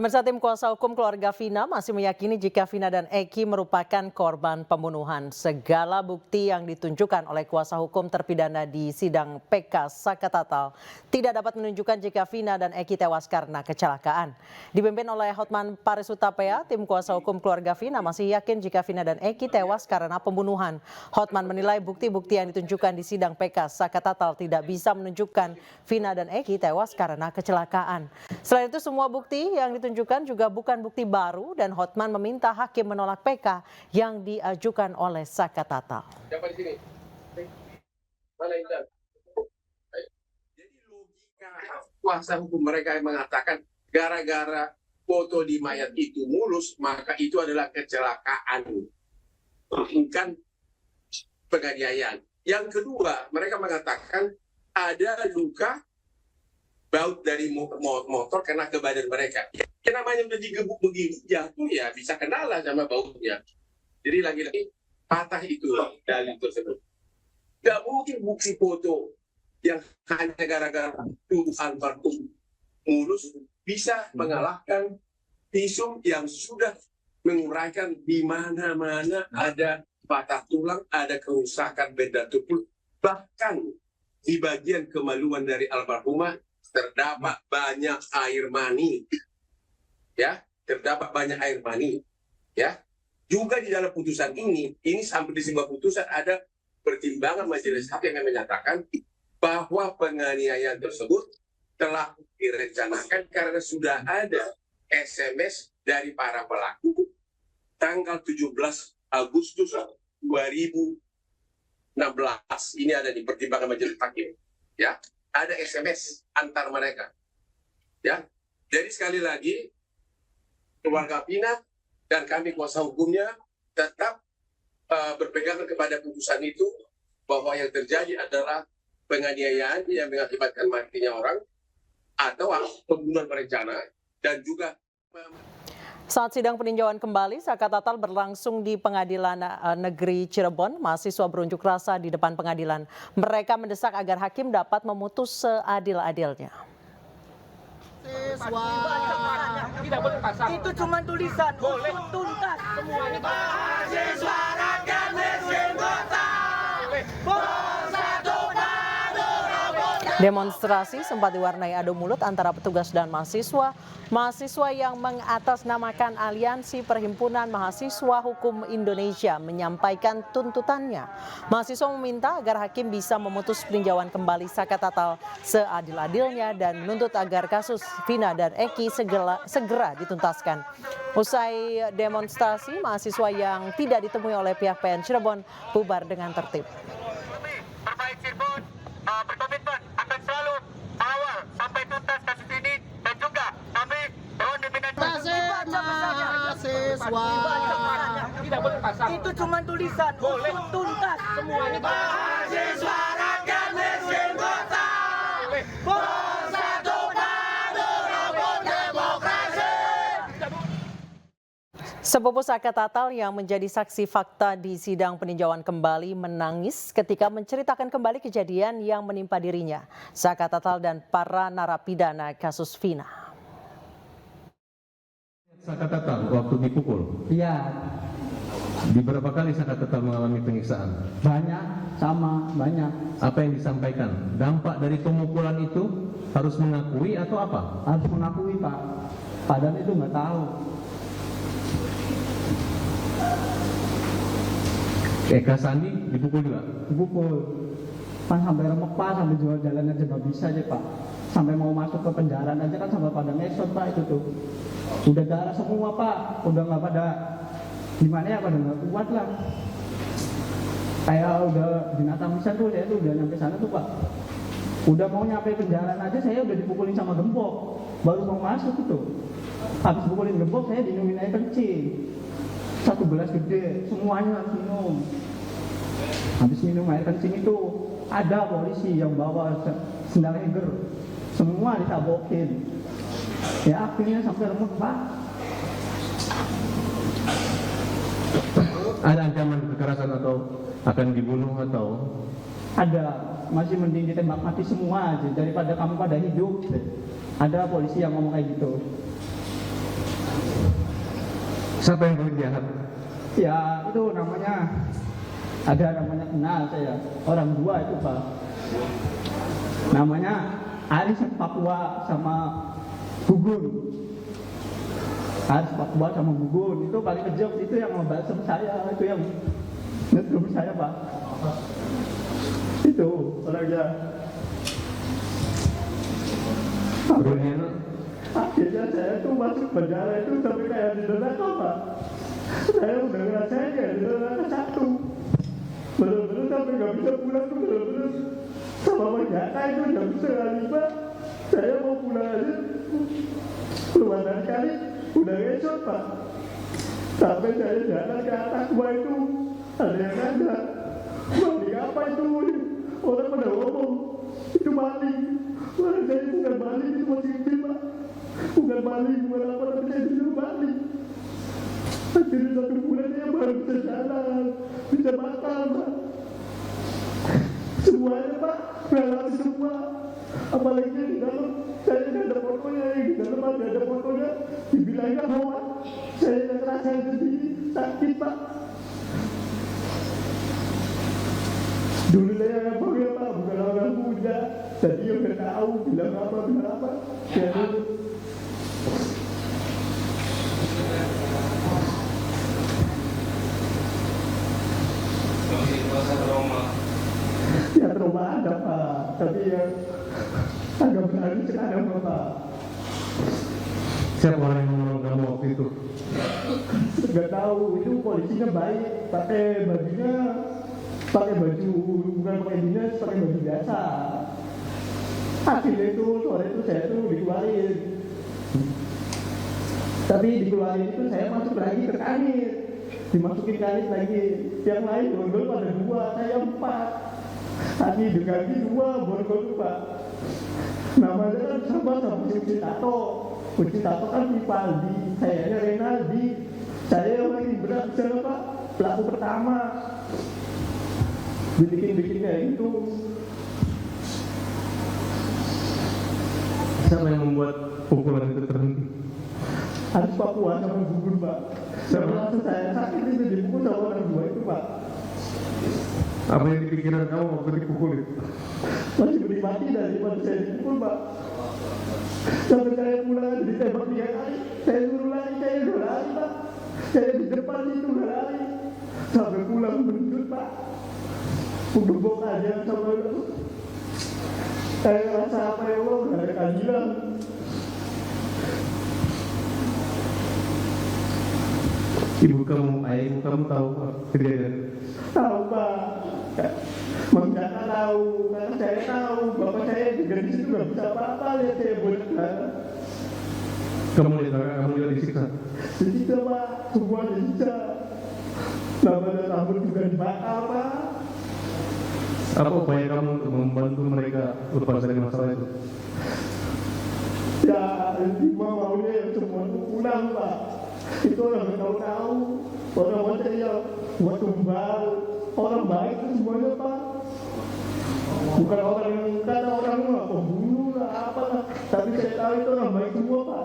Pemirsa, tim kuasa hukum keluarga Vina masih meyakini jika Vina dan Eki merupakan korban pembunuhan. Segala bukti yang ditunjukkan oleh kuasa hukum terpidana di sidang PK Sakatatal tidak dapat menunjukkan jika Vina dan Eki tewas karena kecelakaan. Dipimpin oleh Hotman Paris Hutapea, tim kuasa hukum keluarga Vina masih yakin jika Vina dan Eki tewas karena pembunuhan. Hotman menilai bukti-bukti yang ditunjukkan di sidang PK Sakatatal tidak bisa menunjukkan Vina dan Eki tewas karena kecelakaan. Selain itu, semua bukti yang ditunjukkan juga bukan bukti baru dan Hotman meminta hakim menolak PK yang diajukan oleh Sakatatal. Siapa di sini? Mana Intan? Jadi logika kuasa hukum mereka yang mengatakan gara-gara foto di mayat itu mulus, maka itu adalah kecelakaan, bukan penganiayaan. Yang kedua, mereka mengatakan ada luka baut dari motor kena ke badan mereka. Ya namanya udah digebuk begini, jatuh ya bisa kenal lah sama bautnya. Jadi lagi-lagi patah itu dalil tersebut. Gak mungkin bukti foto yang hanya gara-gara almarhum mulus bisa mengalahkan visum yang sudah menguraikan di mana-mana ada patah tulang, ada kerusakan benda tubuh, bahkan di bagian kemaluan dari almarhumah terdapat banyak air mani, ya, terdapat banyak air mani, ya. Juga di dalam putusan ini sampai di sebuah putusan ada pertimbangan majelis hakim yang menyatakan bahwa penganiayaan tersebut telah direncanakan karena sudah ada SMS dari para pelaku tanggal 17 Agustus 2016. Ini ada di pertimbangan majelis hakim, ya. Ada SMS antar mereka, ya. Jadi sekali lagi keluarga Vina dan kami kuasa hukumnya tetap berpegang kepada putusan itu bahwa yang terjadi adalah penganiayaan yang mengakibatkan matinya orang atau pembunuhan berencana dan juga. Saat sidang peninjauan kembali, Sakatatal berlangsung di Pengadilan Negeri Cirebon. Mahasiswa berunjuk rasa di depan pengadilan. Mereka mendesak agar hakim dapat memutus seadil-adilnya. Siswa tidak boleh pasang. Itu cuma tulisan. Boleh tuntas semuanya. Mahasiswa rakyat miskin kota. Demonstrasi sempat diwarnai adu mulut antara petugas dan mahasiswa. Mahasiswa yang mengatasnamakan Aliansi Perhimpunan Mahasiswa Hukum Indonesia menyampaikan tuntutannya. Mahasiswa meminta agar hakim bisa memutus peninjauan kembali Sakatatal seadil-adilnya dan menuntut agar kasus Vina dan Eki segera dituntaskan. Usai demonstrasi, mahasiswa yang tidak ditemui oleh pihak PN Cirebon bubar dengan tertib. Berkomitmen akan selalu mengawal sampai tuntas kasus ini dan juga kami mohon pimpinan mahasiswa tidak boleh pasang. Itu cuma tulisan. Boleh tuntas semuanya. Mahasiswa rakyat miskin kota. Bersatu padu rebut demokrasi. Sepupu Sakatatal yang menjadi saksi fakta di sidang peninjauan kembali menangis ketika menceritakan kembali kejadian yang menimpa dirinya, Sakatatal dan para narapidana kasus Vina. Sakatatal waktu dipukul? Iya. Di berapa kali Sakatatal mengalami penyiksaan? Banyak, sama, banyak. Apa yang disampaikan? Dampak dari pemukulan itu harus mengakui atau apa? Harus mengakui, Pak. Padahal itu nggak tahu. Eka Sandi dipukul juga? Dipukul. Kan sampai remek, Pak, sampai jual jalan aja nggak bisa aja, Pak. Sampai mau masuk ke penjara aja kan sampai pada ngesot, Pak, itu tuh. Udah darah semua, Pak. Udah nggak pada gimana ya, pada nggak kuat lah. Kayak udah binatang bisa tuh, saya tuh udah nyampe sana tuh, Pak. Udah mau nyampe penjara aja saya udah dipukulin sama gembok. Baru mau masuk itu. Habis pukulin gembok saya dinumin air kencing. 1 gelas gede, semuanya harus minum. Habis minum air kencing itu ada polisi yang bawa sendal heger, semua ditabokin. Ya akhirnya sampai remuk, Pak. Ada ancaman kekerasan atau akan dibunuh atau? Ada, masih mending ditembak mati semua aja daripada kamu pada hidup. Ada polisi yang ngomong kayak gitu. Siapa yang paling jahat? Ya itu namanya kenal saya, orang dua itu Pak. Namanya Aris Papua sama Gugun. Aris Papua sama Gugun itu paling kejam, itu yang ngebasem saya, itu yang ngetrum saya Pak. Itu orangnya. Bruneno. Akhirnya saya tuh masuk penjara itu sampai kayak di neraka Pak. Saya udah ngerasain kayak di neraka satu. Bener-bener sampai gak bisa pulang tuh, bener-bener sama penjara itu jam 5. Saya mau pulang aja, keluar dari kali udah esok Pak. Sampai saya jalan ke atas gua itu ada yang nanya, maling apa itu? Orang pada ngomong itu maling. Wah, saya bukan maling, itu masih kecil Pak. Bukan maling, bukan apa, tapi saya itu maling. Akhirnya 1 bulan saya baru bisa jalan, bisa makan Pak. Semuanya Pak, ngalami semua. Apalagi di dalam, saya tidak ada fotonya, di dalam masih ada fotonya. Dibilangnya hoax, saya tidak ngerasain sendiri, sakit Pak. Dulu saya bangga Pak, bukan orang muda. Jadi dia udah tahu bilang apa. Ya dulu. Ya trauma ada Pak, tapi yang agak berani sekarang Pak. Siapa orang yang menolong kamu waktu itu? Nggak tahu, itu polisinya baik, pakai baju bukan pakai dinas, pakai baju biasa. Akhirnya itu sore itu saya tuh dikeluarin. Tapi dikeluarin itu saya masuk lagi ke kanit, dimasukin kanit lagi. Yang lain borgol pada 2, saya 4. Tadi diganti 2 borgol Pak. Namanya kan sama Uci Tato. Uci Tato kan Vivaldi, sayanya Renaldi. Saya yang paling berat sana Pak, pelaku pertama. Bikin kayak gitu. Siapa yang membuat pukulan itu terhenti? Harus Papua sama Gugun Pak. Setelah saya sakit itu dipukul sama orang 2 itu Pak. Apa yang dipikiran kamu waktu dipukul itu? Masih beri mati daripada saya dipukul Pak. Sampai saya pulang ditembak 3 kali. Saya suruh lari, saya udah lari Pak. Saya di depan itu udah lari. Sampai pulang benjut Pak. Gebok aja sama itu. Saya ngerasa apa ya Allah, gak ada keadilan. Ibu kamu tahu kejadian? Tahu Pak. Menggak tahu, karena saya tahu bapak saya juga di situ nggak bisa apa-apa, lihat saya boleh kan. Kamu juga disiksa? Disiksa Pak, semua disiksa. Namanya rambut juga dibakar Pak. Apa upaya kamu untuk membantu mereka lepas dari masalah itu? Ya, maunya yang semua itu pulang Pak. Itu orang nggak tahu. Orang-orang yang buat tumbal, orang baik itu semuanya Pak. Bukan orang yang kata orang mah pembunuh lah apalah. Tapi saya tahu itu orang baik semua Pak.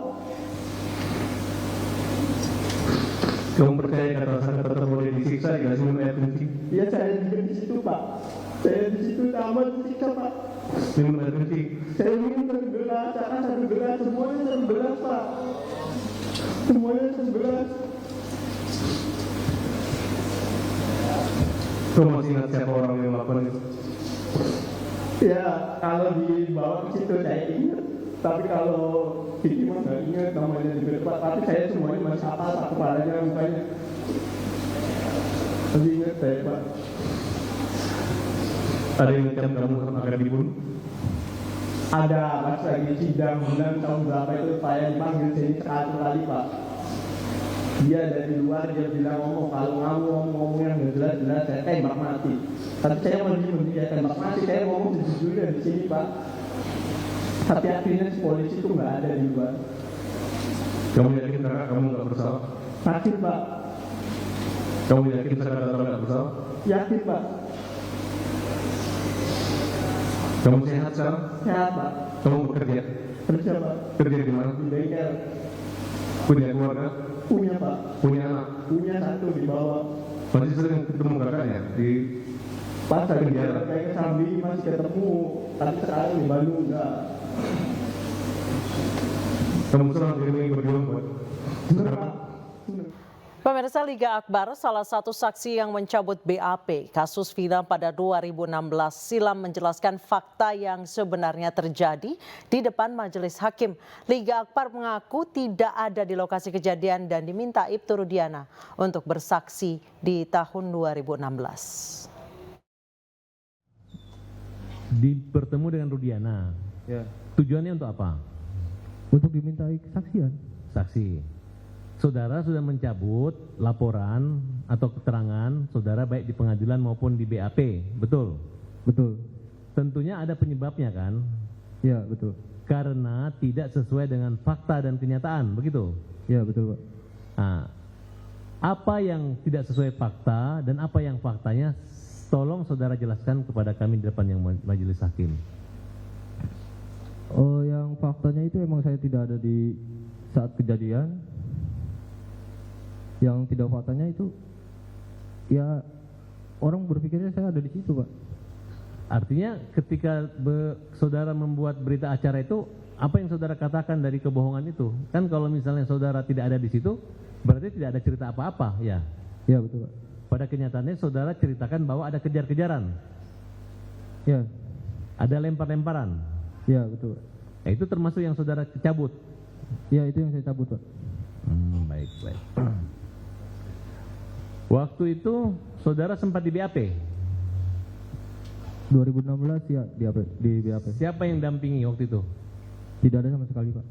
Kamu percaya kata tetap boleh disiksa dikasih minum air kencing? Ya saya juga di situ Pak. Saya di situ sama disiksa Pak. Minum air kencing? Saya minum 1 gelas, karena 1 gelas, semuanya 1 gelas Pak. Semuanya 1 gelas. Kamu masih ingat siapa orang yang melakukan itu? Ya kalau dibawa ke situ saya ingat. Tapi kalau ini mah nggak ingat namanya di depan. Tapi saya semuanya masih hafal Pak, kepalanya, mukanya. Masih ingat saya Pak. Ada yang macam kamu akan dibunuh? Ada pas lagi sidang bulan tahun berapa itu saya dipanggil sini 1 kali Pak. Dia dari luar dia bilang kalau ngomong yang nggak jelas saya tembak mati. Tapi saya mau dia tembak mati, saya ngomong sejujurnya di sini Pak. Tapi akhirnya polisi itu nggak ada di luar. Kamu yakin kakak kamu nggak bersalah? Yakin Pak. Kamu yakin kakak kamu nggak bersalah? Yakin Pak. Kamu sehat sekarang? Sehat Pak. Kamu bekerja? Kerja Pak. Kerja di mana? Di bengkel. Punya keluarga? Punya Pak. Punya anak. Punya satu di bawah. Masih sering ketemu kakaknya di Pas saya penjara. ke Sambi masih ketemu, tapi sekarang di Bandung enggak. Kamu selalu diiringi berjuang buat Bener Pak. Pemirsa, Liga Akbar, salah satu saksi yang mencabut BAP kasus Vina pada 2016 silam menjelaskan fakta yang sebenarnya terjadi di depan majelis hakim. Liga Akbar mengaku tidak ada di lokasi kejadian dan diminta Ibtu Rudiana untuk bersaksi di tahun 2016. bertemu dengan Rudiana. Ya. Tujuannya untuk apa? Untuk dimintai kesaksian. Saksi. Saudara sudah mencabut laporan atau keterangan saudara baik di pengadilan maupun di BAP, betul? Betul. Tentunya ada penyebabnya kan? Ya, betul. Karena tidak sesuai dengan fakta dan kenyataan, begitu? Ya, betul Pak. Nah, apa yang tidak sesuai fakta dan apa yang faktanya, tolong saudara jelaskan kepada kami di depan yang majelis hakim. Oh, yang faktanya itu emang saya tidak ada di saat kejadian. Yang tidak faktanya itu, ya orang berpikirnya saya ada di situ Pak. Artinya ketika saudara membuat berita acara itu, apa yang saudara katakan dari kebohongan itu? Kan kalau misalnya saudara tidak ada di situ, berarti tidak ada cerita apa-apa, ya? Ya, betul Pak. Pada kenyataannya saudara ceritakan bahwa ada kejar-kejaran, Ya, ada lempar-lemparan. ya betul Pak. Nah, itu termasuk yang saudara cabut. Ya, itu yang saya cabut Pak. Baik. Waktu itu saudara sempat di BAP. 2016 ya di BAP. Siapa yang dampingi waktu itu? Tidak ada sama sekali Pak.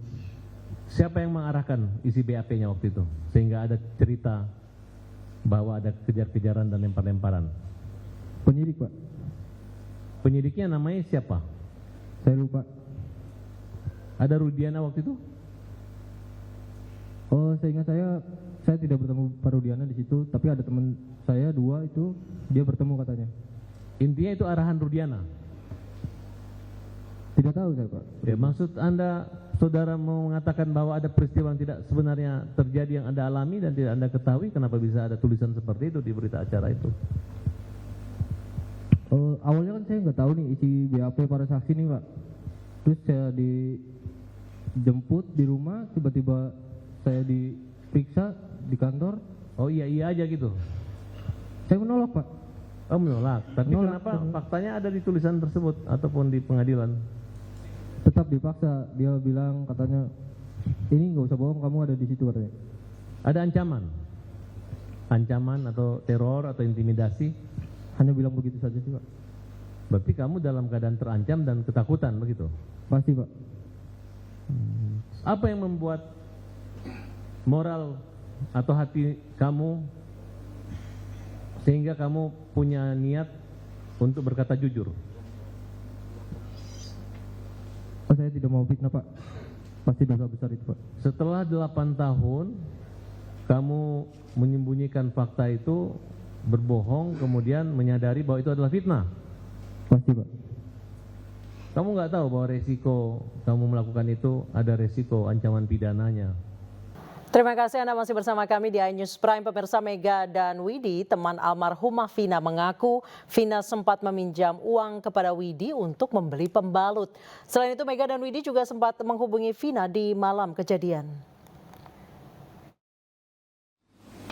Siapa yang mengarahkan isi BAP-nya waktu itu? Sehingga ada cerita bahwa ada kejar-kejaran dan lempar-lemparan. Penyidik Pak. Penyidiknya namanya siapa? Saya lupa. Ada Rudiana waktu itu? Oh, seingat saya tidak bertemu Pak Rudiana di situ, tapi ada teman saya 2 itu dia bertemu katanya. Intinya itu arahan Rudiana. Tidak tahu saya Pak. Ya, maksud Anda, saudara mau mengatakan bahwa ada peristiwa yang tidak sebenarnya terjadi yang Anda alami dan tidak Anda ketahui, kenapa bisa ada tulisan seperti itu di berita acara itu? Awalnya kan saya nggak tahu nih isi BAP para saksi nih Pak. Terus saya dijemput di rumah, tiba-tiba saya diperiksa di kantor. Oh iya aja gitu? Saya menolak Pak. Oh menolak, tapi Menolak. kenapa faktanya ada di tulisan tersebut ataupun di pengadilan? Tetap dipaksa, dia bilang katanya ini nggak usah bohong, kamu ada di situ katanya. Ada ancaman? Ancaman atau teror atau intimidasi? Hanya bilang begitu saja sih Pak. Berarti kamu dalam keadaan terancam dan ketakutan begitu? Pasti Pak. Apa yang membuat moral atau hati kamu sehingga kamu punya niat untuk berkata jujur? Oh, saya tidak mau fitnah Pak. Pasti dosa besar itu Pak. Setelah 8 tahun kamu menyembunyikan fakta itu, berbohong, kemudian menyadari bahwa itu adalah fitnah. Pasti Pak. Kamu nggak tahu bahwa resiko kamu melakukan itu ada resiko ancaman pidananya. Terima kasih Anda masih bersama kami di iNews Prime. Pemirsa, Mega dan Widi, teman almarhumah Vina, mengaku Vina sempat meminjam uang kepada Widi untuk membeli pembalut. Selain itu, Mega dan Widi juga sempat menghubungi Vina di malam kejadian.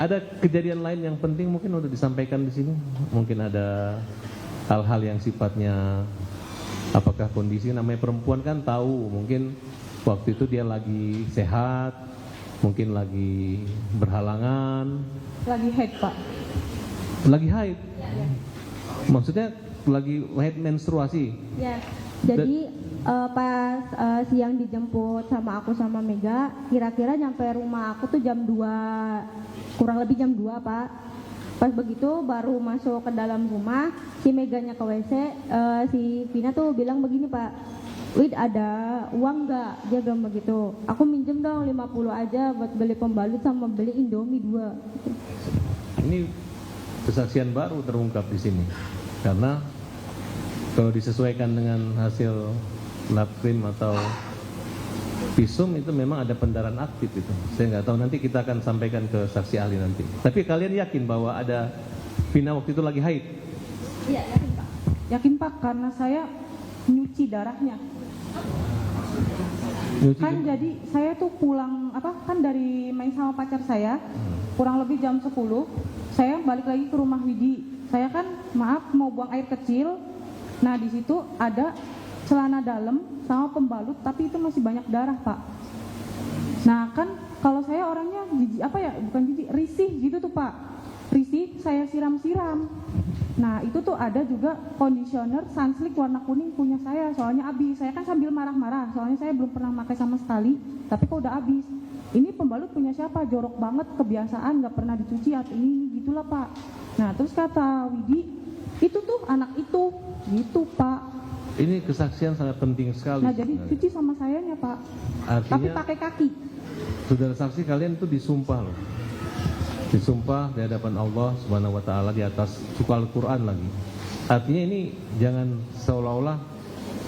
Ada kejadian lain yang penting mungkin untuk disampaikan di sini. Mungkin ada hal-hal yang sifatnya, apakah kondisi, namanya perempuan kan tahu, mungkin waktu itu dia lagi sehat, mungkin lagi berhalangan. Lagi haid Pak. Lagi haid? Ya. Maksudnya lagi haid menstruasi? Ya, jadi pas siang dijemput sama aku sama Mega, kira-kira nyampe rumah aku tuh jam 2, kurang lebih jam 2 Pak. Pas begitu baru masuk ke dalam rumah, si Meganya ke WC, si Vina tuh bilang begini Pak, Wid ada uang nggak? Dia bilang begitu. Aku minjem dong 50 aja buat beli pembalut sama beli Indomie 2. Ini kesaksian baru terungkap di sini, karena kalau disesuaikan dengan hasil lab cream atau visum itu memang ada pendarahan aktif itu. Saya nggak tahu, nanti kita akan sampaikan ke saksi ahli nanti. Tapi kalian yakin bahwa ada Vina waktu itu lagi haid? Iya, yakin Pak. Yakin Pak, karena saya nyuci darahnya. Nyuci Kan di- jadi saya tuh pulang kan dari main sama pacar saya, kurang lebih jam 10, saya balik lagi ke rumah Widi. Saya kan maaf mau buang air kecil. Nah, di situ ada celana dalam sama pembalut, tapi itu masih banyak darah, Pak. Nah, kan kalau saya orangnya bukan jijik, risih gitu tuh, Pak. Risih, saya siram-siram. Nah, itu tuh ada juga conditioner sunslick warna kuning punya saya, soalnya habis. Saya kan sambil marah-marah, soalnya saya belum pernah pakai sama sekali, tapi kok udah habis. Ini pembalut punya siapa? Jorok banget, kebiasaan, nggak pernah dicuci atau ini, gitulah Pak. Nah, terus kata Widi, itu tuh anak itu, gitu Pak. Ini kesaksian sangat penting sekali. Nah, jadi sebenarnya. cuci sama sayanya Pak, tapi Artinya pakai kaki. saudara saksi kalian itu disumpah loh. Disumpah di hadapan Allah Subhanahu wa taala di atas suka Al-Qur'an lagi. Artinya ini jangan seolah-olah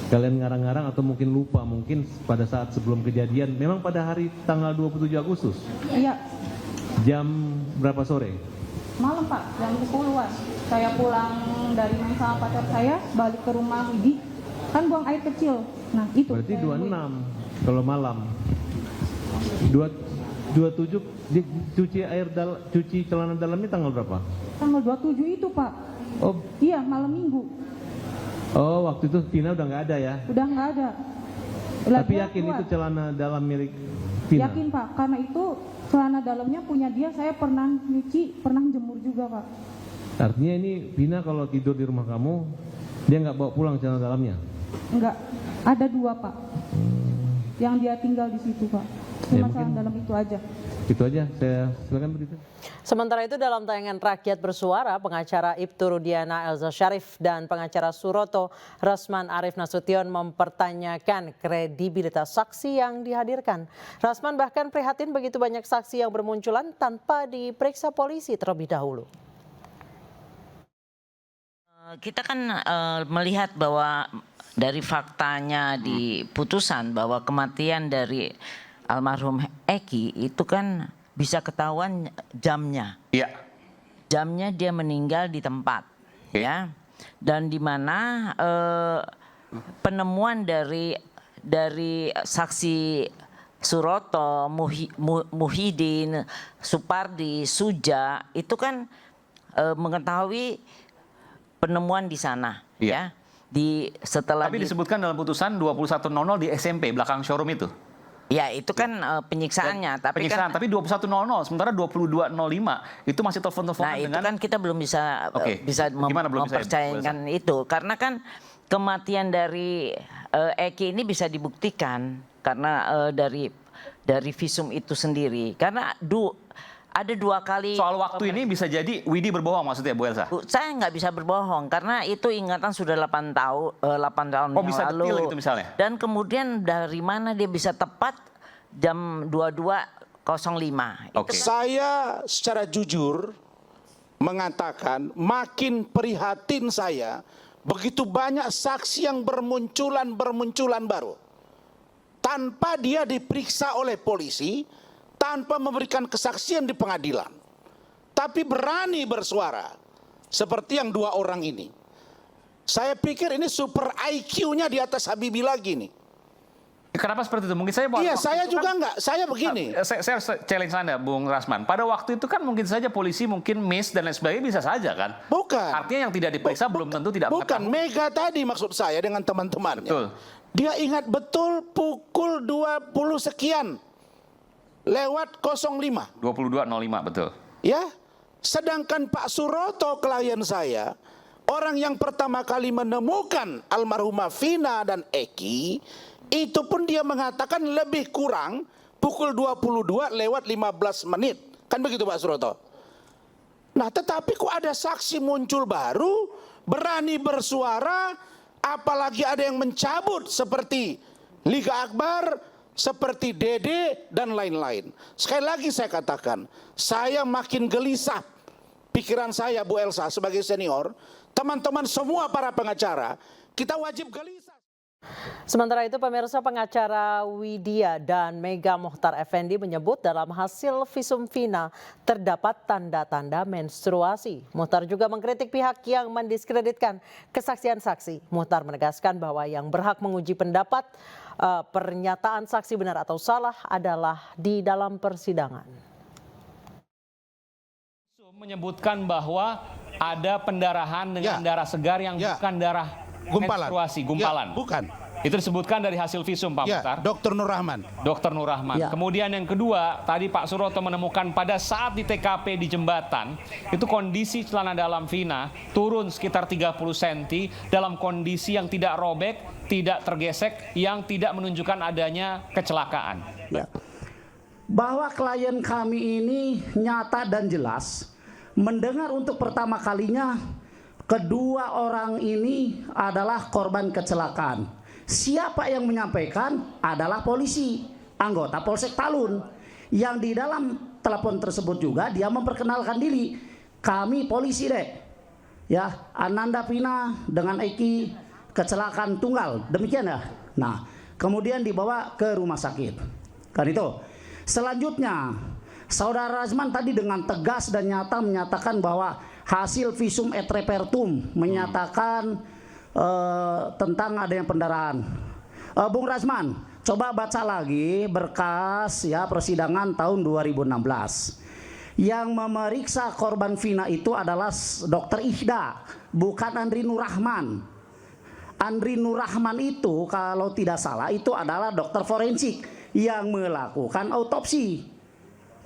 kalian ngarang-ngarang atau mungkin lupa, mungkin pada saat sebelum kejadian, memang pada hari tanggal 27 Agustus Iya, jam berapa sore? malam Pak, jam 10-an. Saya pulang dari main sama pacar saya, balik ke rumah Widi, kan buang air kecil. Nah, itu. Berarti saya 26 kalau malam. 27 cuci celana dalamnya tanggal berapa? Tanggal 27 itu Pak. Oh, Iya, malam minggu. waktu itu Vina udah nggak ada ya. Udah nggak ada. Tapi Dia yakin keluar. itu celana dalam milik Vina? Yakin Pak, karena itu celana dalamnya punya dia, saya pernah nyuci, pernah jemur juga Pak. Artinya ini Vina kalau tidur di rumah kamu, dia nggak bawa pulang celana dalamnya? Enggak, ada 2 Pak. Yang dia tinggal di situ Pak. Ya, Cuma mungkin- celana dalam itu aja. Itu aja, saya silakan berita. Sementara itu dalam tayangan Rakyat Bersuara, pengacara Ibtu Rudiana Elza Syarif dan pengacara Suroto Rasman Arif Nasution mempertanyakan kredibilitas saksi yang dihadirkan. Rasman bahkan prihatin begitu banyak saksi yang bermunculan tanpa diperiksa polisi terlebih dahulu. Kita kan melihat bahwa dari faktanya di putusan bahwa kematian dari almarhum Eki itu kan bisa ketahuan jamnya. Iya. Jamnya dia meninggal di tempat, ya. Dan di mana penemuan dari saksi Suroto, Muhyiddin, Supardi, Suja itu kan mengetahui penemuan di sana, Iya. ya. Setelah Tapi disebutkan dalam putusan 21.00 di SMP belakang showroom itu. ya itu kan penyiksaannya, tapi Penyiksaan, kan tapi 21.00 sementara 22.05 itu masih telepon-teleponan nah itu dengan kan kita belum bisa Oke. bisa Gimana belum bisa, mempercayakan itu, karena kan kematian dari Eki ini bisa dibuktikan karena dari visum itu sendiri, karena ada 2 kali. soal waktu ini bisa jadi Widi berbohong maksudnya Bu Elsa. Saya nggak bisa berbohong karena itu ingatan sudah 8 tahun Oh, yang bisa lalu. detail gitu misalnya? Dan kemudian dari mana dia bisa tepat jam 22.05. Oke. Saya secara jujur mengatakan makin prihatin saya begitu banyak saksi yang bermunculan baru. Tanpa dia diperiksa oleh polisi, tanpa memberikan kesaksian di pengadilan. Tapi berani bersuara seperti yang 2 orang ini. Saya pikir ini super IQ-nya di atas Habibie lagi nih. Kenapa seperti itu? Mungkin saya Iya, waktu saya itu juga kan- enggak. Saya begini. Saya challenge Anda, Bung Rasman. Pada waktu itu kan mungkin saja polisi mungkin miss dan lain sebagainya bisa saja kan? Bukan. Artinya yang tidak diperiksa belum tentu tidak Bukan, mengetahui. Mega tadi maksud saya dengan teman-temannya. Betul. Dia ingat betul pukul 20 sekian. Lewat 05. 22.05 betul. Ya. Sedangkan Pak Suroto klien saya, orang yang pertama kali menemukan almarhumah Vina dan Eki, itu pun dia mengatakan lebih kurang pukul 22 lewat 15 menit. Kan begitu Pak Suroto? Nah, tetapi kok ada saksi muncul baru, berani bersuara, apalagi ada yang mencabut seperti Liga Akbar, seperti Dede dan lain-lain. Sekali lagi saya katakan, saya makin gelisah pikiran saya Bu Elsa sebagai senior, teman-teman semua para pengacara, kita wajib gelisah. Sementara itu pemirsa, pengacara Widya dan Mega Mohtar Effendi menyebut dalam hasil visum Vina terdapat tanda-tanda menstruasi. Mohtar juga mengkritik pihak yang mendiskreditkan kesaksian saksi. Mohtar menegaskan bahwa yang berhak menguji pendapat pernyataan saksi benar atau salah adalah di dalam persidangan. Menyebutkan bahwa ada pendarahan dengan darah segar yang bukan darah menstruasi, gumpalan. Bukan. Itu disebutkan dari hasil visum, Pak Mohtar. Dr. Nur Rahman. Dr. Nur Rahman. Kemudian yang kedua, tadi Pak Suroto menemukan pada saat di TKP di jembatan, itu kondisi celana dalam Vina turun sekitar 30 cm dalam kondisi yang tidak robek, tidak tergesek, yang tidak menunjukkan adanya kecelakaan. Bahwa klien kami ini nyata dan jelas mendengar untuk pertama kalinya kedua orang ini adalah korban kecelakaan. Siapa yang menyampaikan adalah polisi, anggota Polsek Talun. Yang di dalam telepon tersebut juga dia memperkenalkan diri. Kami polisi dek. Ya, Ananda Vina dengan Eki kecelakaan tunggal. Demikian ya. Nah, kemudian dibawa ke rumah sakit. Kan itu. Selanjutnya, Saudara Razman tadi dengan tegas dan nyata menyatakan bahwa hasil visum et repertum menyatakan tentang adanya pendarahan. Bung Razman, coba baca lagi berkas ya persidangan tahun 2016. Yang memeriksa korban Vina itu adalah Dokter Ihda, bukan Andri Nur Rahman. Andri Nur Rahman itu kalau tidak salah itu adalah dokter forensik yang melakukan autopsi.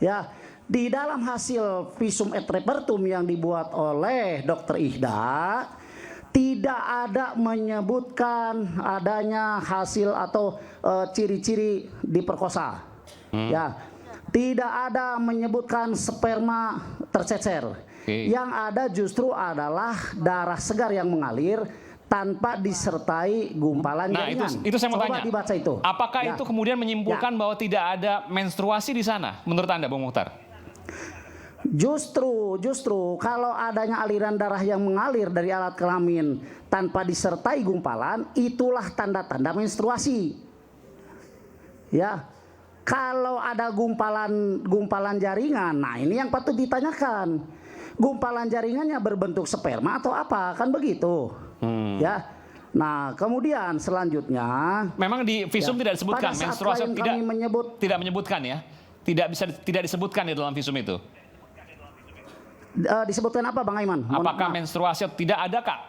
Ya, di dalam hasil visum et repertum yang dibuat oleh Dokter Ihda tidak ada menyebutkan adanya hasil atau ciri-ciri diperkosa. Ya, tidak ada menyebutkan sperma tercecer. Yang ada justru adalah darah segar yang mengalir tanpa disertai gumpalan jaringan. Itu saya mau Coba tanya. dibaca itu. Apakah itu kemudian menyimpulkan bahwa tidak ada menstruasi di sana menurut Anda, Bung Mohtar? Justru kalau adanya aliran darah yang mengalir dari alat kelamin tanpa disertai gumpalan, itulah tanda-tanda menstruasi. Ya, kalau ada gumpalan jaringan, nah ini yang patut ditanyakan. Gumpalan jaringannya berbentuk sperma atau apa? Kan begitu. Ya. Nah, kemudian selanjutnya, memang di visum tidak disebutkan menstruasi, tidak menyebutkan ya. Tidak disebutkan di dalam visum itu. Disebutkan apa Bang Aiman? Apakah menstruasi tidak ada Kak?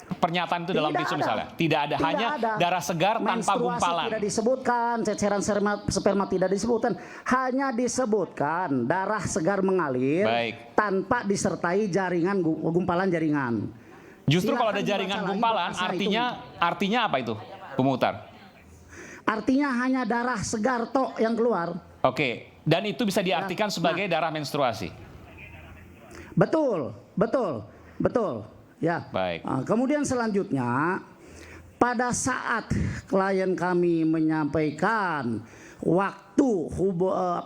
Pernyataan itu dalam visum misalnya? Tidak ada, hanya darah segar tanpa gumpalan. Tidak disebutkan, ceceran sperma tidak disebutkan, hanya disebutkan darah segar mengalir tanpa disertai jaringan gumpalan jaringan. Justru kalau ada jaringan gumpalan, artinya apa itu, Bung Mohtar? Artinya hanya darah segar tok yang keluar. Oke, dan itu bisa diartikan sebagai darah menstruasi. Betul. Ya. Baik. Nah, kemudian selanjutnya, pada saat klien kami menyampaikan waktu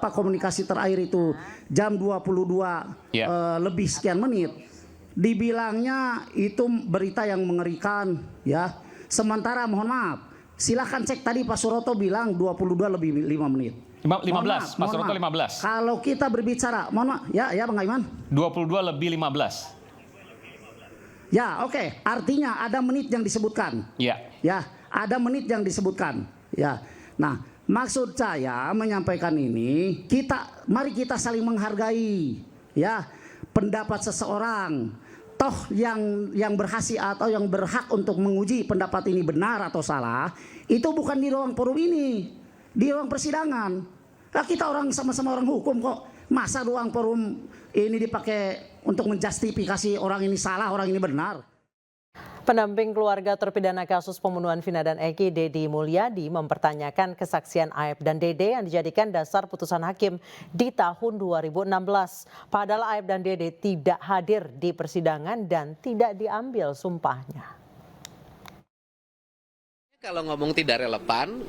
komunikasi terakhir itu jam 22 lebih sekian menit, dibilangnya itu berita yang mengerikan ya. Sementara mohon maaf, silahkan cek tadi Pak Suroto bilang 22 lebih 5 menit. 15, Pak Suroto 15. Kalau kita berbicara, mohon maaf, ya Bang Aiman. 22 lebih 15. Ya, oke. Artinya ada menit yang disebutkan. Ya, ada menit yang disebutkan. Ya. Nah, maksud saya menyampaikan ini, mari kita saling menghargai ya pendapat seseorang. Toh yang berhasil atau yang berhak untuk menguji pendapat ini benar atau salah, itu bukan di ruang forum ini. Di ruang persidangan. Nah, kita sama-sama orang hukum kok. Masa ruang forum ini dipakai untuk menjustifikasi orang ini salah, orang ini benar? Pendamping keluarga terpidana kasus pembunuhan Vina dan Eki, Dedi Mulyadi, mempertanyakan kesaksian Aep dan Dede yang dijadikan dasar putusan hakim di tahun 2016. Padahal Aep dan Dede tidak hadir di persidangan dan tidak diambil sumpahnya. Kalau ngomong tidak relevan,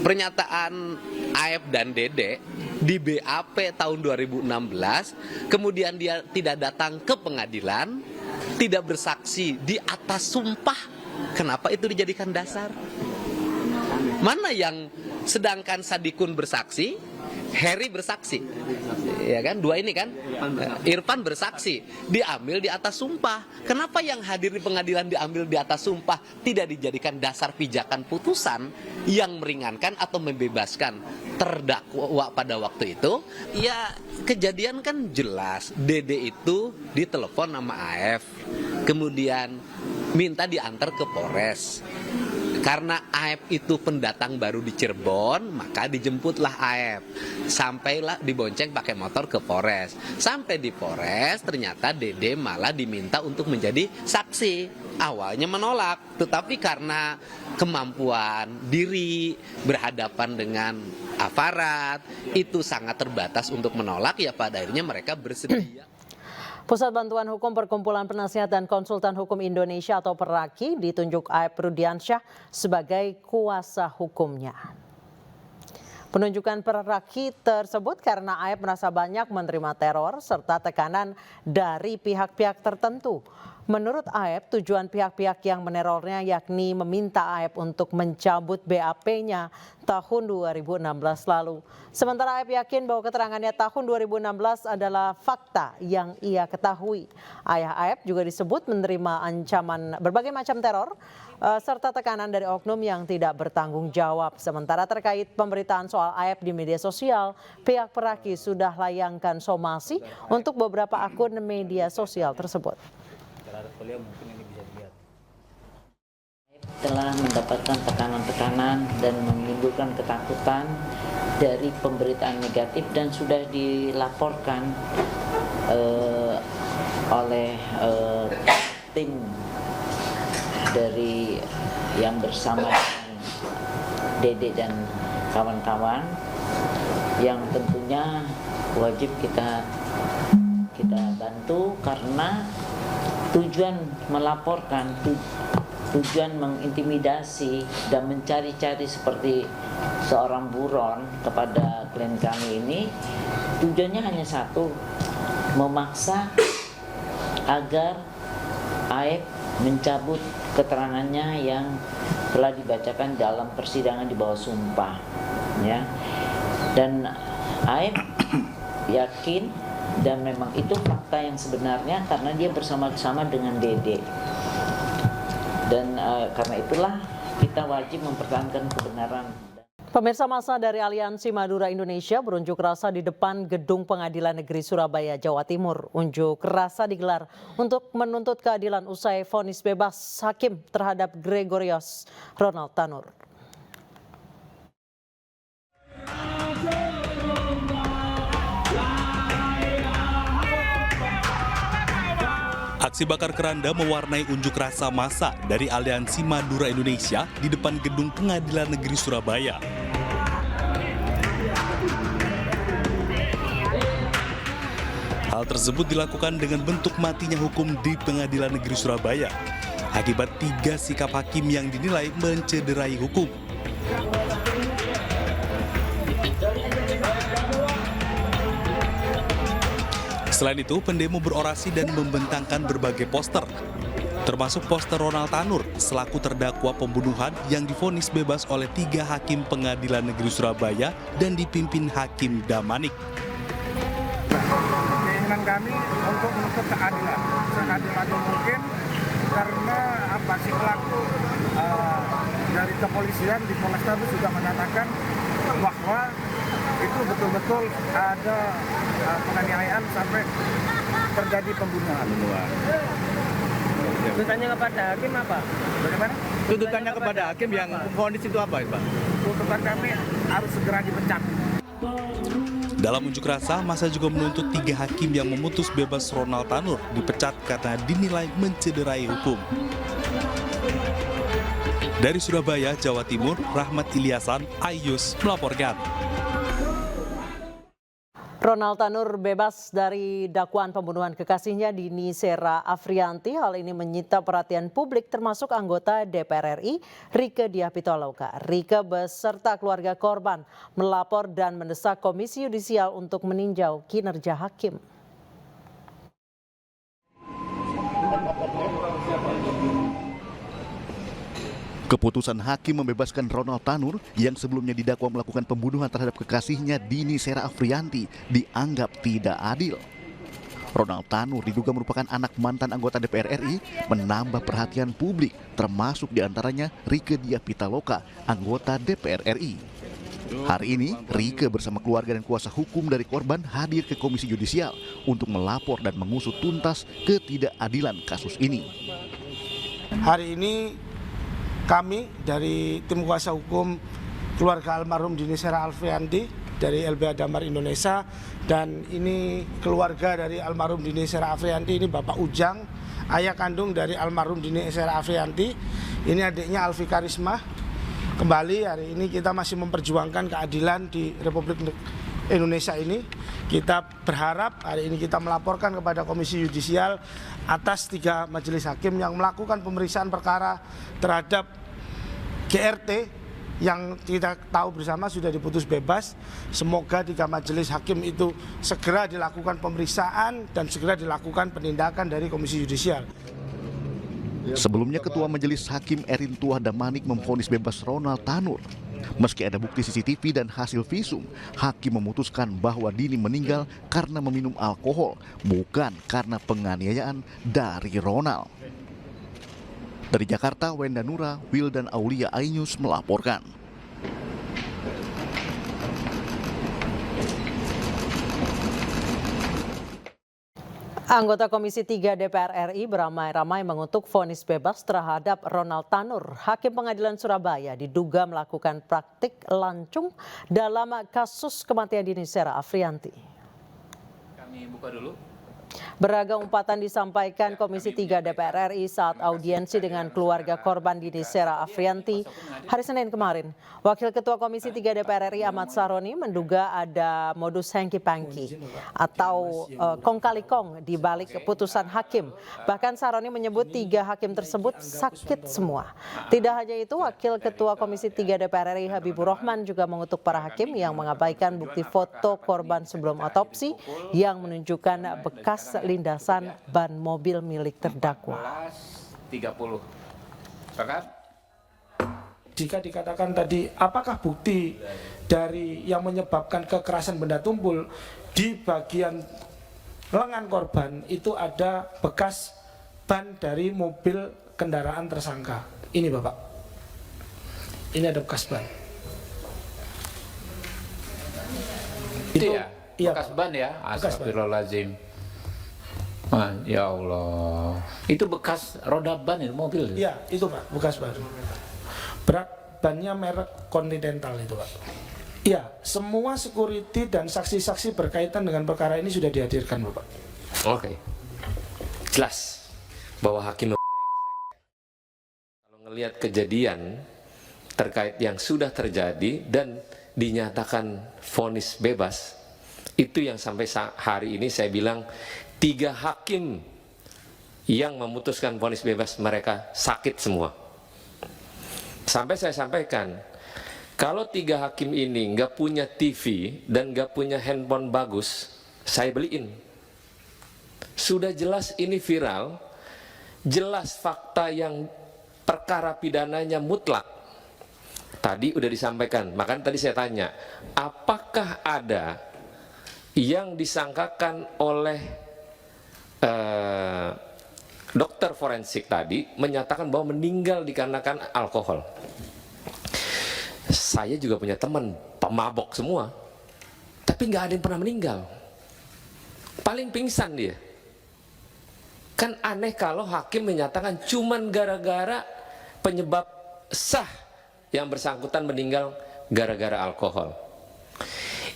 pernyataan Aep dan Dede di BAP tahun 2016, kemudian dia tidak datang ke pengadilan, tidak bersaksi di atas sumpah kenapa itu dijadikan dasar? Mana yang sedangkan Sadikun bersaksi, Heri bersaksi, ya kan? Dua ini kan, Irfan bersaksi, diambil di atas sumpah. Kenapa yang hadir di pengadilan diambil di atas sumpah, tidak dijadikan dasar pijakan putusan yang meringankan atau membebaskan terdakwa pada waktu itu? Ya kejadian kan jelas, Dede itu ditelepon sama AF, kemudian minta diantar ke Polres. Karena AF itu pendatang baru di Cirebon, maka dijemputlah AF. Sampailah dibonceng pakai motor ke Polres. Sampai di Polres, ternyata Dede malah diminta untuk menjadi saksi. Awalnya menolak, tetapi karena kemampuan diri berhadapan dengan aparat itu sangat terbatas untuk menolak, ya pada akhirnya mereka bersedia. Pusat Bantuan Hukum Perkumpulan Penasihat dan Konsultan Hukum Indonesia atau PERAKI ditunjuk Aep Rudiansyah sebagai kuasa hukumnya. Penunjukan PERAKI tersebut karena Aep merasa banyak menerima teror serta tekanan dari pihak-pihak tertentu. Menurut Aep, tujuan pihak-pihak yang menerornya yakni meminta Aep untuk mencabut BAP-nya tahun 2016 lalu. Sementara Aep yakin bahwa keterangannya tahun 2016 adalah fakta yang ia ketahui. Ayah Aep juga disebut menerima ancaman berbagai macam teror serta tekanan dari oknum yang tidak bertanggung jawab. Sementara terkait pemberitaan soal Aep di media sosial, pihak PERAKI sudah layangkan somasi untuk beberapa akun media sosial tersebut. Telah mendapatkan tekanan-tekanan dan menimbulkan ketakutan dari pemberitaan negatif dan sudah dilaporkan oleh tim dari yang bersama Dede dan kawan-kawan yang tentunya wajib kita bantu karena tujuan melaporkan, tujuan mengintimidasi dan mencari-cari seperti seorang buron kepada klien kami ini, tujuannya hanya satu, memaksa agar Aep mencabut keterangannya yang telah dibacakan dalam persidangan di bawah sumpah, ya. Dan Aep yakin dan memang itu fakta yang sebenarnya karena dia bersama-sama dengan Dede. Dan karena itulah kita wajib mempertahankan kebenaran. Pemirsa, massa dari Aliansi Madura Indonesia berunjuk rasa di depan Gedung Pengadilan Negeri Surabaya, Jawa Timur. Unjuk rasa digelar untuk menuntut keadilan usai vonis bebas hakim terhadap Gregorius Ronald Tanur. Aksi bakar keranda mewarnai unjuk rasa massa dari Aliansi Madura Indonesia di depan Gedung Pengadilan Negeri Surabaya. Hal tersebut dilakukan dengan bentuk matinya hukum di Pengadilan Negeri Surabaya akibat 3 sikap hakim yang dinilai mencederai hukum. Selain itu, pendemo berorasi dan membentangkan berbagai poster, termasuk poster Ronald Tanur selaku terdakwa pembunuhan yang divonis bebas oleh 3 hakim Pengadilan Negeri Surabaya dan dipimpin Hakim Damanik. Keinginan kami untuk menuntut keadilan seadil-adil mungkin karena si pelaku dari kepolisian di Polrestabes sudah menyatakan bahwa itu betul-betul ada penganiayaan sampai terjadi pembunuhan. Tuntutannya kepada hakim apa? Bagaimana? Tuntutannya kepada hakim yang vonis itu apa, Pak? Tuntutan kami harus segera dipecat. Dalam unjuk rasa, massa juga menuntut 3 hakim yang memutus bebas Ronald Tanur dipecat karena dinilai mencederai hukum. Dari Surabaya, Jawa Timur, Rahmat Ilyasan, Ayus melaporkan. Ronald Tanur bebas dari dakwaan pembunuhan kekasihnya Dini Sera Afrianti. Hal ini menyita perhatian publik termasuk anggota DPR RI Rieke Diah Pitaloka. Rieke beserta keluarga korban melapor dan mendesak Komisi Yudisial untuk meninjau kinerja hakim. Keputusan hakim membebaskan Ronald Tanur yang sebelumnya didakwa melakukan pembunuhan terhadap kekasihnya Dini Sera Afrianti dianggap tidak adil. Ronald Tanur diduga merupakan anak mantan anggota DPR RI, menambah perhatian publik, termasuk diantaranya Rieke Diah Pitaloka, anggota DPR RI. Hari ini, Rieke bersama keluarga dan kuasa hukum dari korban hadir ke Komisi Yudisial untuk melapor dan mengusut tuntas ketidakadilan kasus ini. Hari ini kami dari tim kuasa hukum keluarga almarhum Dini Sera Afrianti dari LBH Damar Indonesia, dan ini keluarga dari almarhum Dini Sera Afrianti, ini Bapak Ujang, ayah kandung dari almarhum Dini Sera Afrianti, ini adiknya Alfi Karisma. Kembali hari ini kita masih memperjuangkan keadilan di Republik Indonesia ini. Kita berharap hari ini kita melaporkan kepada Komisi Yudisial atas 3 majelis hakim yang melakukan pemeriksaan perkara terhadap GRT yang kita tahu bersama sudah diputus bebas. Semoga 3 majelis hakim itu segera dilakukan pemeriksaan dan segera dilakukan penindakan dari Komisi Yudisial. Sebelumnya Ketua Majelis Hakim Erin Tuah Damanik memvonis bebas Ronald Tanur. Meski ada bukti CCTV dan hasil visum, hakim memutuskan bahwa Dini meninggal karena meminum alkohol, bukan karena penganiayaan dari Ronald. Dari Jakarta, Wenda Nura, Wildan Aulia iNews melaporkan. Anggota Komisi 3 DPR RI beramai-ramai mengutuk vonis bebas terhadap Ronald Tanur. Hakim Pengadilan Surabaya diduga melakukan praktik lancung dalam kasus kematian Dini Sera Afrianti. Kami buka dulu. Beragam umpatan disampaikan Komisi 3 DPR RI saat audiensi dengan keluarga korban Dini Sera Afrianti hari Senin kemarin. Wakil Ketua Komisi 3 DPR RI Ahmad Saroni menduga ada modus hanky-panky atau kong kali kong di balik keputusan hakim. Bahkan Saroni menyebut 3 hakim tersebut sakit semua. Tidak hanya itu, Wakil Ketua Komisi 3 DPR RI Habibur Rahman juga mengutuk para hakim yang mengabaikan bukti foto korban sebelum otopsi yang menunjukkan bekas lindasan ban mobil milik terdakwa. 30. Sepakat? Jika dikatakan tadi, apakah bukti dari yang menyebabkan kekerasan benda tumpul di bagian lengan korban itu ada bekas ban dari mobil kendaraan tersangka. Ini Bapak. Ini ada bekas ban. Itu ya? Iya, Bekas ban ya? Bekas ban. Astagfirullahaladzim. Ah, ya Allah. Itu bekas roda ban itu mobil? Iya, itu Pak, bekas ban. Berat bannya merek Continental itu Pak. Iya, semua security dan saksi-saksi berkaitan dengan perkara ini sudah dihadirkan Bapak. Oke. Jelas bahwa hakim kalau ngelihat kejadian terkait yang sudah terjadi dan dinyatakan vonis bebas, itu yang sampai hari ini saya bilang 3 hakim yang memutuskan vonis bebas mereka sakit semua. Sampai saya sampaikan, kalau 3 hakim ini nggak punya TV dan nggak punya handphone bagus, saya beliin. Sudah jelas ini viral, jelas fakta yang perkara pidananya mutlak. Tadi udah disampaikan, makanya tadi saya tanya, apakah ada yang disangkakan oleh dokter forensik tadi menyatakan bahwa meninggal dikarenakan alkohol. Saya juga punya teman pemabok semua, tapi nggak ada yang pernah meninggal. Paling pingsan dia. Kan aneh kalau hakim menyatakan cuman gara-gara penyebab sah yang bersangkutan meninggal gara-gara alkohol.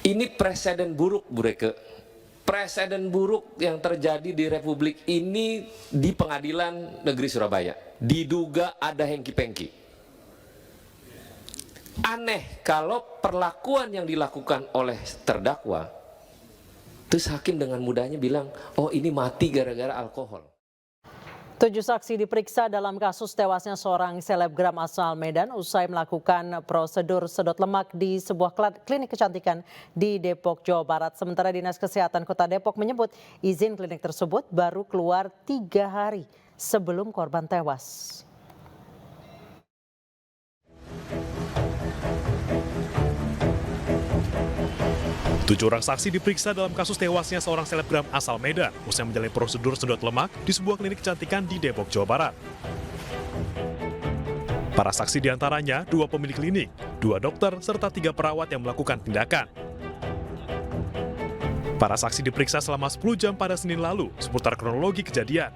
Ini presiden buruk, Bu Rieke. Presiden buruk yang terjadi di Republik ini di Pengadilan Negeri Surabaya. Diduga ada hengki-pengki. Aneh kalau perlakuan yang dilakukan oleh terdakwa, terus hakim dengan mudahnya bilang, oh ini mati gara-gara alkohol. 7 saksi diperiksa dalam kasus tewasnya seorang selebgram asal Medan usai melakukan prosedur sedot lemak di sebuah klinik kecantikan di Depok, Jawa Barat. Sementara Dinas Kesehatan Kota Depok menyebut izin klinik tersebut baru keluar 3 hari sebelum korban tewas. 7 orang saksi diperiksa dalam kasus tewasnya seorang selebgram asal Medan usai menjalani prosedur sedot lemak di sebuah klinik kecantikan di Depok, Jawa Barat. Para saksi diantaranya 2 pemilik klinik, 2 dokter, serta 3 perawat yang melakukan tindakan. Para saksi diperiksa selama 10 jam pada Senin lalu seputar kronologi kejadian.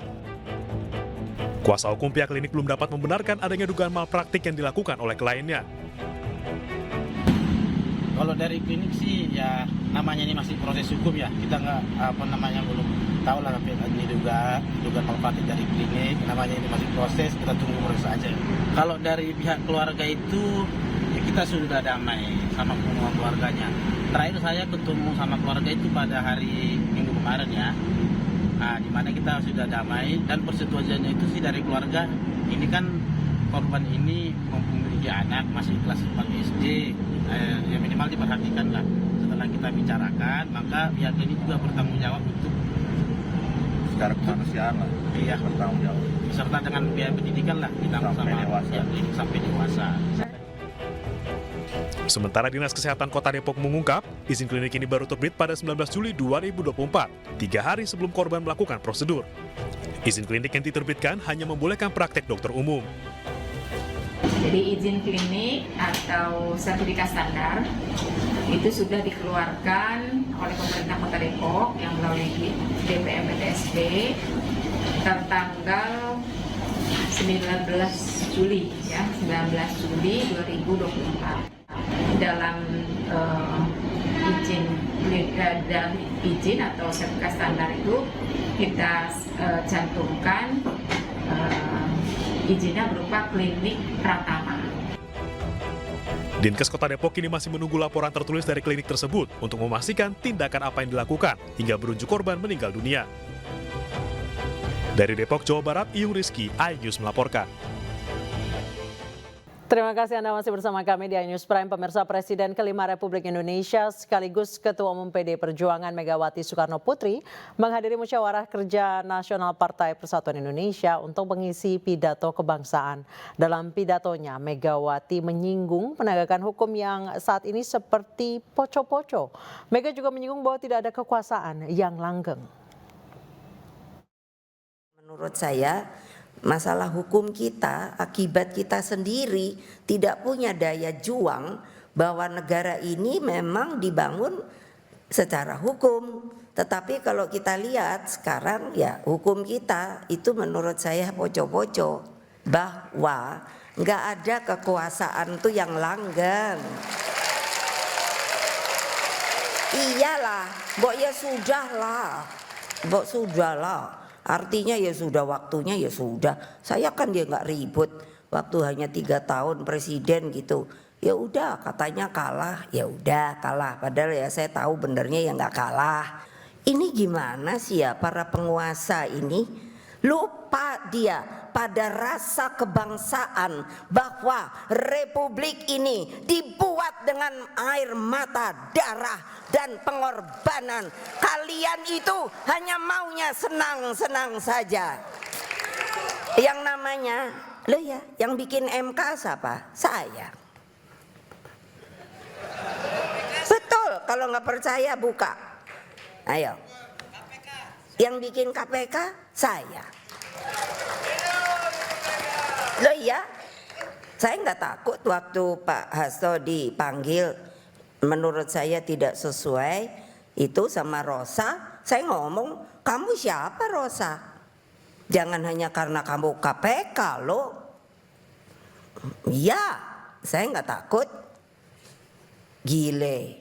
Kuasa hukum pihak klinik belum dapat membenarkan adanya dugaan malpraktik yang dilakukan oleh kliennya. Kalau dari klinik sih ya namanya ini masih proses hukum ya, kita nggak belum tahu lah tapi ini dugaan malpraktik dari klinik, namanya ini masih proses, kita tunggu proses aja. Kalau dari pihak keluarga itu ya kita sudah damai sama keluarganya. Terakhir saya ketemu sama keluarga itu pada hari Minggu kemarin ya. Nah, di mana kita sudah damai dan persetujuannya itu sih dari keluarga. Ini kan korban ini memiliki anak masih kelas 4 SD. Ya minimal diperhatikan lah. Setelah kita bicarakan, maka pihak ini juga bertanggung jawab untuk secara kemanusiaan lah. Iya, bertanggung jawab. Serta dengan biaya pendidikan lah kita sama dewasa. Sampai dewasa. Sementara Dinas Kesehatan Kota Depok mengungkap, izin klinik ini baru terbit pada 19 Juli 2024, 3 hari sebelum korban melakukan prosedur. Izin klinik yang diterbitkan hanya membolehkan praktek dokter umum. Jadi izin klinik atau sertifikat standar itu sudah dikeluarkan oleh pemerintah Kota Depok yang melalui DPM PTSB tertanggal 19 Juli ya, 19 Juli 2024. Dalam izin atau sertifikat standar itu kita cantumkan izinnya berupa klinik Pratama. Dinkes Kota Depok kini masih menunggu laporan tertulis dari klinik tersebut untuk memastikan tindakan apa yang dilakukan hingga berujung korban meninggal dunia. Dari Depok, Jawa Barat, Iyung Rizky, iNews melaporkan. Terima kasih Anda masih bersama kami di iNews Prime. Pemirsa, Presiden kelima Republik Indonesia sekaligus Ketua Umum PD Perjuangan Megawati Soekarno Putri menghadiri musyawarah kerja nasional Partai Persatuan Indonesia untuk mengisi pidato kebangsaan. Dalam pidatonya, Megawati menyinggung penegakan hukum yang saat ini seperti poco-poco. Mega juga menyinggung bahwa tidak ada kekuasaan yang langgeng. Menurut saya, masalah hukum kita, akibat kita sendiri tidak punya daya juang bahwa negara ini memang dibangun secara hukum. Tetapi kalau kita lihat sekarang ya hukum kita itu menurut saya poco-poco. Bahwa nggak ada kekuasaan tuh yang langgeng. Iyalah, mbok ya sudahlah. Artinya ya sudah waktunya ya sudah. Saya kan dia nggak ribut. Waktu hanya 3 tahun presiden gitu. Ya udah katanya kalah. Ya udah kalah. Padahal ya saya tahu benernya ya nggak kalah. Ini gimana sih ya para penguasa ini? Lupa dia pada rasa kebangsaan bahwa republik ini dibuat dengan air mata, darah, dan pengorbanan. Kalian itu hanya maunya senang-senang saja. Yang namanya, loh ya, yang bikin MK siapa? Saya. Betul, kalau nggak percaya buka. Ayo. Yang bikin KPK saya. Loh iya, saya nggak takut waktu Pak Hasto dipanggil. Menurut saya tidak sesuai itu sama Rosa. Saya ngomong, kamu siapa Rosa? Jangan hanya karena kamu KPK loh. Iya, saya nggak takut. Gile.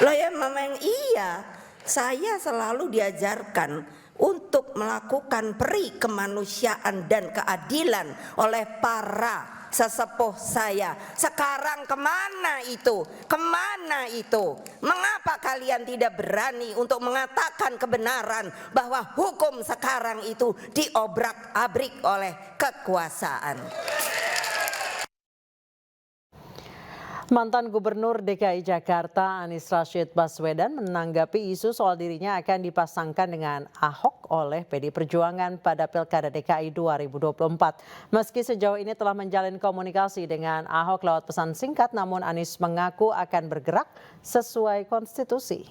Loh ya memang iya. Saya selalu diajarkan untuk melakukan peri kemanusiaan dan keadilan oleh para sesepuh saya. Sekarang kemana itu? Kemana itu? Mengapa kalian tidak berani untuk mengatakan kebenaran bahwa hukum sekarang itu diobrak-abrik oleh kekuasaan? Mantan Gubernur DKI Jakarta Anies Rashid Baswedan menanggapi isu soal dirinya akan dipasangkan dengan Ahok oleh PD Perjuangan pada Pilkada DKI 2024. Meski sejauh ini telah menjalin komunikasi dengan Ahok lewat pesan singkat, namun Anies mengaku akan bergerak sesuai konstitusi.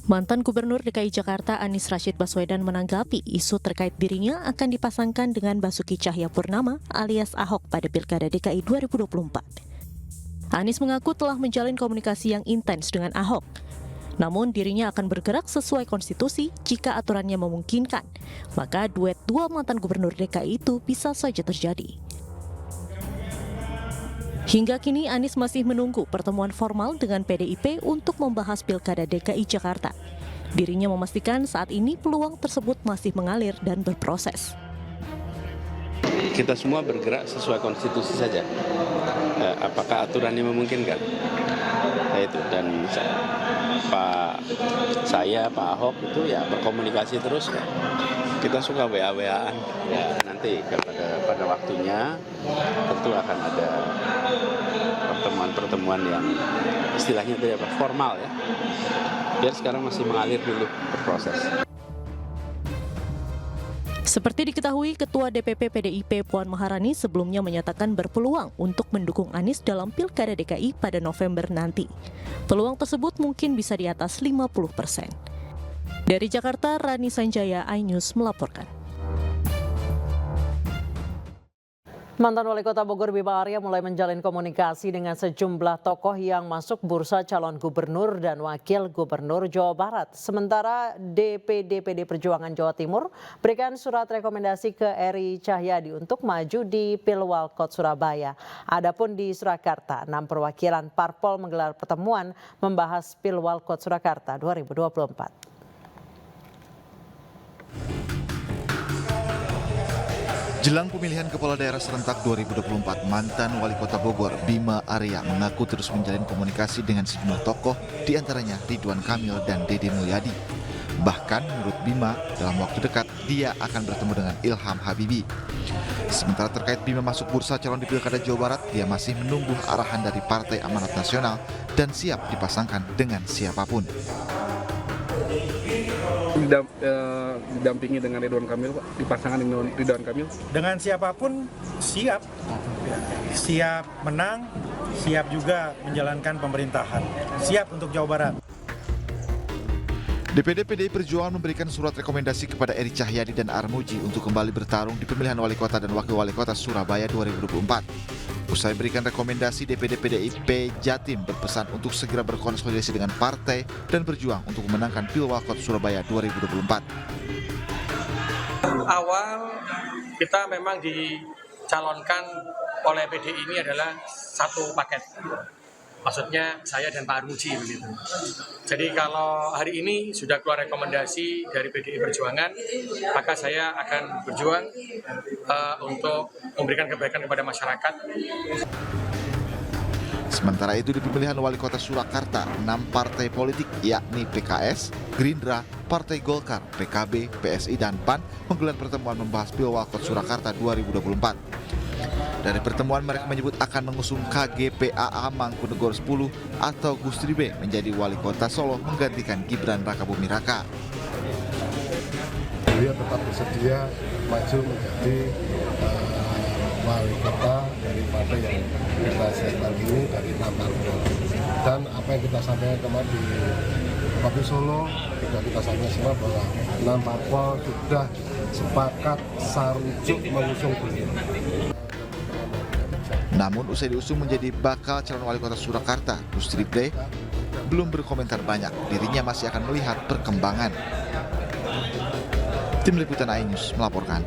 Mantan Gubernur DKI Jakarta Anies Rashid Baswedan menanggapi isu terkait dirinya akan dipasangkan dengan Basuki Cahayapurnama alias Ahok pada Pilkada DKI 2024. Anies mengaku telah menjalin komunikasi yang intens dengan Ahok. Namun dirinya akan bergerak sesuai konstitusi jika aturannya memungkinkan. Maka duet dua mantan Gubernur DKI itu bisa saja terjadi. Hingga kini Anies masih menunggu pertemuan formal dengan PDIP untuk membahas Pilkada DKI Jakarta. Dirinya memastikan saat ini peluang tersebut masih mengalir dan berproses. Kita semua bergerak sesuai konstitusi saja. Apakah aturannya memungkinkan? Itu dan Pak Ahok itu ya berkomunikasi terus. Kita suka WA-WA-an. Ya, nanti pada waktunya tentu akan ada pertemuan-pertemuan yang istilahnya itu apa, formal ya. Biar sekarang masih mengalir dulu berproses. Seperti diketahui, Ketua DPP PDIP Puan Maharani sebelumnya menyatakan berpeluang untuk mendukung Anies dalam Pilkada DKI pada November nanti. Peluang tersebut mungkin bisa di atas 50%. Dari Jakarta, Rani Sanjaya, iNews melaporkan. Mantan Wali Kota Bogor Bima Arya mulai menjalin komunikasi dengan sejumlah tokoh yang masuk bursa calon gubernur dan wakil gubernur Jawa Barat. Sementara DPD PD Perjuangan Jawa Timur berikan surat rekomendasi ke Eri Cahyadi untuk maju di Pilwalkot Surabaya. Adapun di Surakarta, 6 perwakilan parpol menggelar pertemuan membahas Pilwalkot Surakarta 2024. Jelang pemilihan kepala daerah serentak 2024, mantan Wali Kota Bogor Bima Arya mengaku terus menjalin komunikasi dengan sejumlah tokoh, diantaranya Ridwan Kamil dan Deddy Mulyadi. Bahkan menurut Bima, dalam waktu dekat dia akan bertemu dengan Ilham Habibie. Sementara terkait Bima masuk bursa calon di Pilkada Jawa Barat, dia masih menunggu arahan dari Partai Amanat Nasional dan siap dipasangkan dengan siapapun. Didampingi dengan Ridwan Kamil, Pak, dipasangkan dengan Ridwan Kamil. Dengan siapapun siap menang, siap juga menjalankan pemerintahan, siap untuk Jawa Barat. DPD PDI Perjuangan memberikan surat rekomendasi kepada Eri Cahyadi dan Armuji untuk kembali bertarung di pemilihan wali kota dan wakil wali kota Surabaya 2024. Usai berikan rekomendasi, DPD PDIP Jatim berpesan untuk segera berkonsolidasi dengan partai dan berjuang untuk memenangkan Pilwalkot Surabaya 2024. Awal kita memang dicalonkan oleh PDI ini adalah satu paket. Maksudnya saya dan Pak Armuji begitu. Jadi kalau hari ini sudah keluar rekomendasi dari PDI Perjuangan, maka saya akan berjuang untuk memberikan kebaikan kepada masyarakat. Sementara itu di pemilihan wali kota Surakarta, 6 partai politik yakni PKS, Gerindra, Partai Golkar, PKB, PSI, dan PAN menggelar pertemuan membahas Pilwalkot Surakarta 2024. Dari pertemuan mereka menyebut akan mengusung KGPAA Mangkunegoro 10 atau Gusri B menjadi wali kota Solo menggantikan Gibran Rakabuming Raka. Dia tetap bersedia maju menjadi wali kota dari partai yang kita siapkan ini dari 6 parpol. Dan apa yang kita sampaikan kemarin di Kopi Solo juga kita sampaikan semua bahwa 6 parpol sudah sepakat sarujuk mengusung beliau. Namun usai diusung menjadi bakal calon wali kota Surakarta, Gusri B belum berkomentar banyak. Dirinya masih akan melihat perkembangan. Tim Liputan iNews melaporkan.